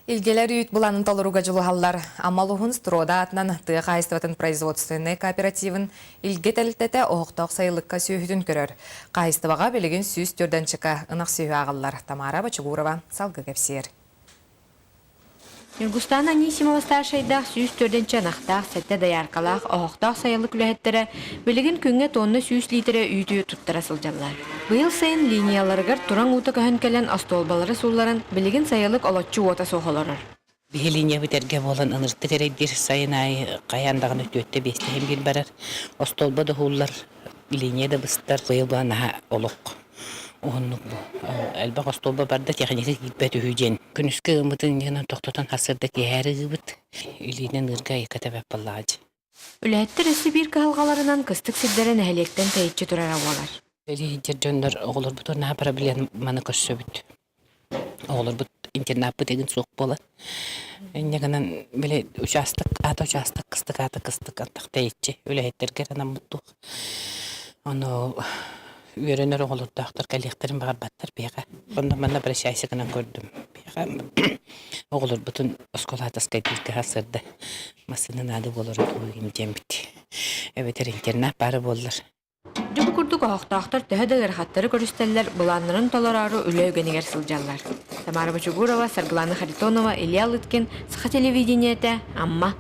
Илгелер үйт буланын толоруга жылуғалар. Амалуғын строда атынан тыға қайыстыватын производственный кооперативін илге тәліктеті оғықтақ сайылыққа сүйітін көрір. Қайыстываға білігін сүйіс түрден чықа ынақ сүйі ағылар. Тамара Бачугурова салғы кәпсер. Иргустан Анисимова старшайдақ сүйіс түрден чанақтақ, сәтті даярқалақ, оғықтақ сайылық үләхеттері білігін күнге тонны сүйіс литері үйті тұттыра сылжалар. Бұйыл сайын линияларығыр тұран ұты көхін кәлін астолбалары сұлларын білігін сайылық олатчы ота соғылырыр. Бе линия бітерге болан ынырты керейдер сайын ай қаяндағын өтті бестеген бел барар. Астолба да хуллар линия да бұстар бұйыл бағана олық. Оғынлық бұл. Әлбақ астолба барды техника кетбәт үйден. Күніскі ұмытын еңін тоқтотан қасырды кәрі ғыбыт. Үйлінен ұрға екатабәп баллағады. Үләттір өсі бір қалғаларынан қыстық сілдерін әлектен тәйітші тұрар ауалар. Әлейдер жондар оғылар бұт орнаға пара білен маны көші бүт. Оғылар бұт интернат бұт егін соқ болады. Негінен біле участық, аты участық, қыстық, аты қыстық, антақ тәйітші. Үләйттер керінен мұттық. Оны үйренер оғылырдақтар кәліқтерін бағар баттар бейға. Онда мана бір шайсығынан көрдім. Бейға оғылыр бұтын осколатысқа бірге ғасырды. Масының ады болыр ұйым дембіт. Әветер интернат бары болыр. Жүбі күрдік оқтақтар төхедігір қаттары көрістелер бұланларын толарары үлі өгенігер сылжалар. Тамара Бачугурова, Сарглана Харитонова, Илья Лыткин, Саха телевидениеті, Амма.